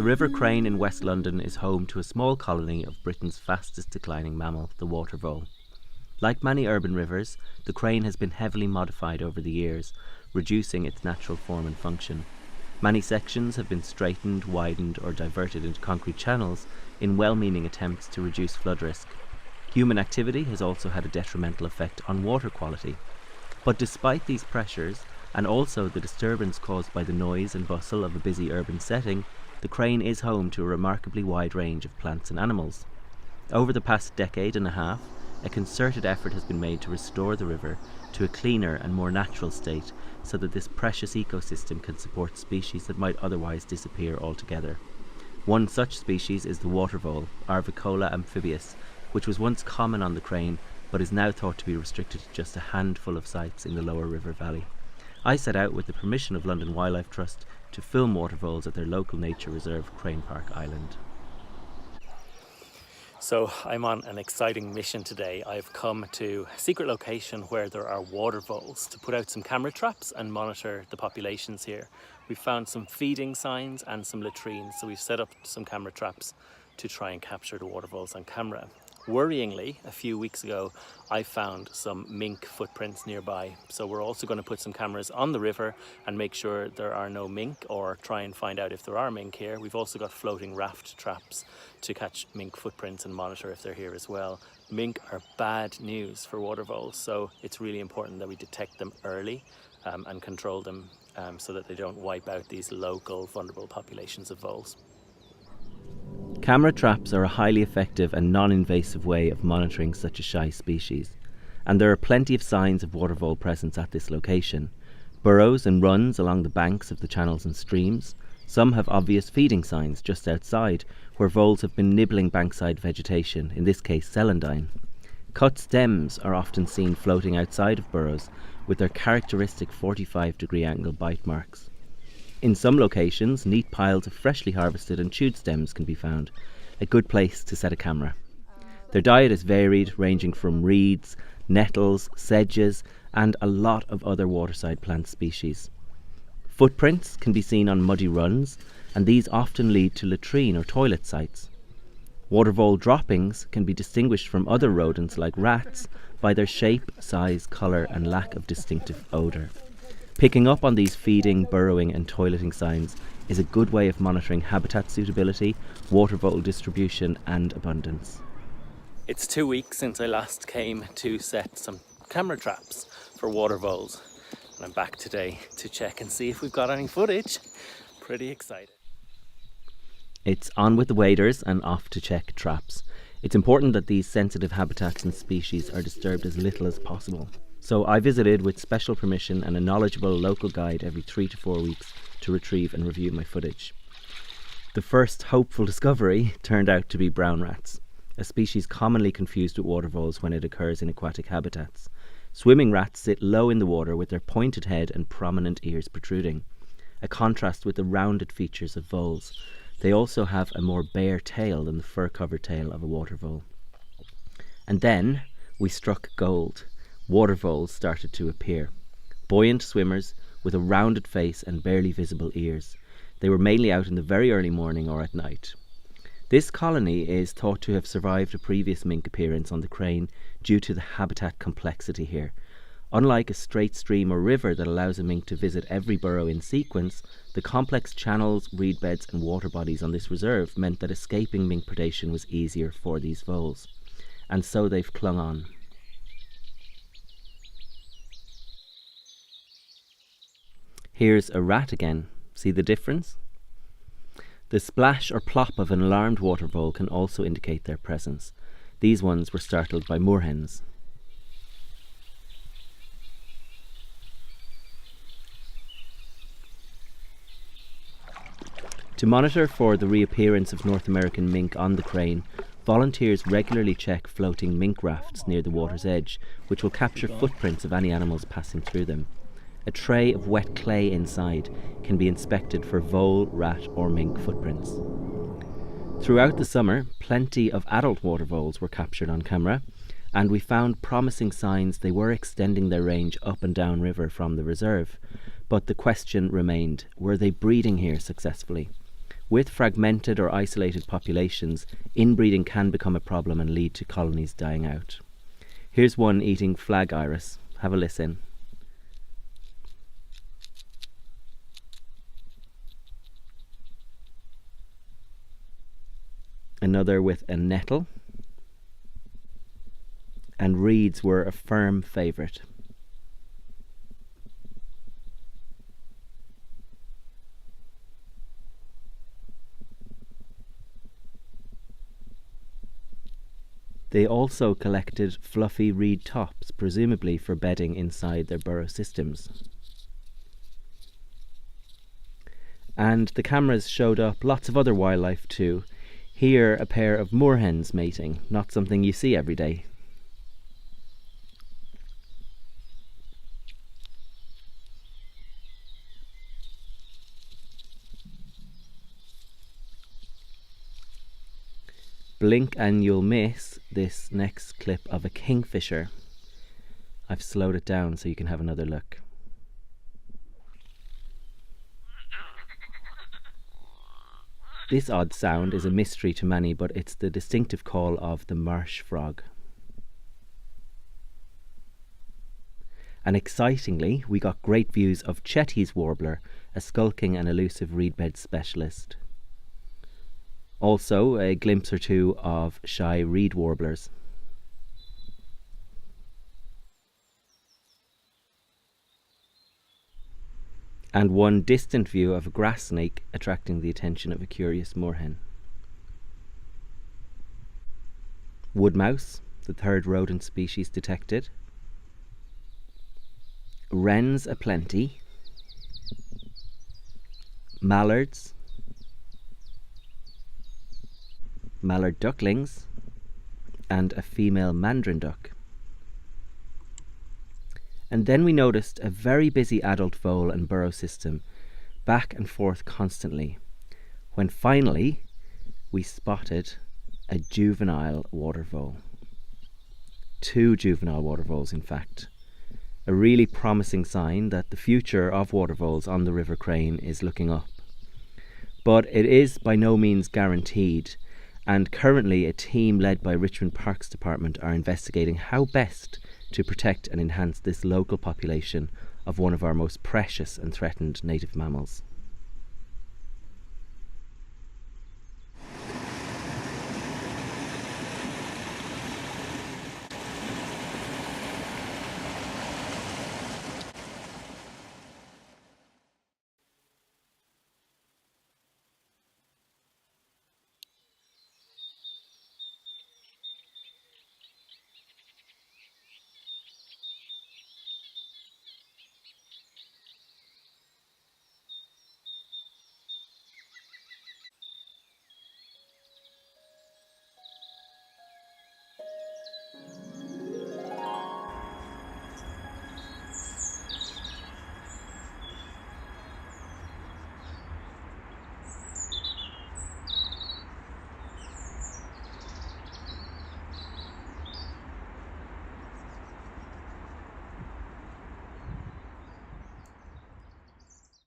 River Crane in West London is home to a small colony of Britain's fastest declining mammal, the water vole. Like many urban rivers, the crane has been heavily modified over the years, reducing its natural form and function. Many sections have been straightened, widened or diverted into concrete channels in well-meaning attempts to reduce flood risk. Human activity has also had a detrimental effect on water quality. But despite these pressures, and also the disturbance caused by the noise and bustle of a busy urban setting, the crane is home to a remarkably wide range of plants and animals. Over the past decade and a half, a concerted effort has been made to restore the river to a cleaner and more natural state so that this precious ecosystem can support species that might otherwise disappear altogether. One such species is the water vole, Arvicola amphibius, which was once common on the crane but is now thought to be restricted to just a handful of sites in the lower river valley. I set out with the permission of London Wildlife Trust to film water voles at their local nature reserve, Crane Park Island. So I'm on an exciting mission today. I've come to a secret location where there are water voles to put out some camera traps and monitor the populations here. We've found some feeding signs and some latrines, so we've set up some camera traps to try and capture the water voles on camera. Worryingly, a few weeks ago, I found some mink footprints nearby. So we're also going to put some cameras on the river and make sure there are no mink, or try and find out if there are mink here. We've also got floating raft traps to catch mink footprints and monitor if they're here as well. Mink are bad news for water voles, so it's really important that we detect them early and control them so that they don't wipe out these local vulnerable populations of voles. Camera traps are a highly effective and non-invasive way of monitoring such a shy species, and there are plenty of signs of water vole presence at this location. Burrows and runs along the banks of the channels and streams. Some have obvious feeding signs just outside, where voles have been nibbling bankside vegetation, in this case celandine. Cut stems are often seen floating outside of burrows, with their characteristic 45-degree angle bite marks. In some locations, neat piles of freshly harvested and chewed stems can be found, a good place to set a camera. Their diet is varied, ranging from reeds, nettles, sedges, and a lot of other waterside plant species. Footprints can be seen on muddy runs, and these often lead to latrine or toilet sites. Water vole droppings can be distinguished from other rodents like rats by their shape, size, colour, and lack of distinctive odour. Picking up on these feeding, burrowing and toileting signs is a good way of monitoring habitat suitability, water vole distribution and abundance. It's 2 weeks since I last came to set some camera traps for water voles, and I'm back today to check and see if we've got any footage. Pretty excited. It's on with the waders and off to check traps. It's important that these sensitive habitats and species are disturbed as little as possible. So I visited with special permission and a knowledgeable local guide every 3 to 4 weeks to retrieve and review my footage. The first hopeful discovery turned out to be brown rats, a species commonly confused with water voles when it occurs in aquatic habitats. Swimming rats sit low in the water with their pointed head and prominent ears protruding, a contrast with the rounded features of voles. They also have a more bare tail than the fur-covered tail of a water vole. And then we struck gold. Water voles started to appear. Buoyant swimmers with a rounded face and barely visible ears. They were mainly out in the very early morning or at night. This colony is thought to have survived a previous mink appearance on the crane due to the habitat complexity here. Unlike a straight stream or river that allows a mink to visit every burrow in sequence, the complex channels, reed beds and water bodies on this reserve meant that escaping mink predation was easier for these voles. And so they've clung on. Here's a rat again. See the difference? The splash or plop of an alarmed water vole can also indicate their presence. These ones were startled by moorhens. To monitor for the reappearance of North American mink on the crane, volunteers regularly check floating mink rafts near the water's edge, which will capture footprints of any animals passing through them. A tray of wet clay inside can be inspected for vole, rat or mink footprints. Throughout the summer, plenty of adult water voles were captured on camera, and we found promising signs they were extending their range up and down river from the reserve. But the question remained, were they breeding here successfully? With fragmented or isolated populations, inbreeding can become a problem and lead to colonies dying out. Here's one eating flag iris. Have a listen. Another with a nettle. And reeds were a firm favourite. They also collected fluffy reed tops, presumably for bedding inside their burrow systems. And the cameras showed up lots of other wildlife too. Here, a pair of moorhens mating, not something you see every day. Blink and you'll miss this next clip of a kingfisher. I've slowed it down so you can have another look. This odd sound is a mystery to many, but it's the distinctive call of the marsh frog. And excitingly, we got great views of Chetty's warbler, a skulking and elusive reedbed specialist. Also, a glimpse or two of shy reed warblers. And one distant view of a grass snake attracting the attention of a curious moorhen. Wood mouse, the third rodent species detected. Wrens aplenty. Mallards. Mallard ducklings. And a female mandarin duck. And then we noticed a very busy adult vole and burrow system, back and forth constantly, when finally we spotted a juvenile water vole. 2 juvenile water voles, in fact. A really promising sign that the future of water voles on the River Crane is looking up. But it is by no means guaranteed, and currently a team led by Richmond Parks Department are investigating how best to protect and enhance this local population of one of our most precious and threatened native mammals.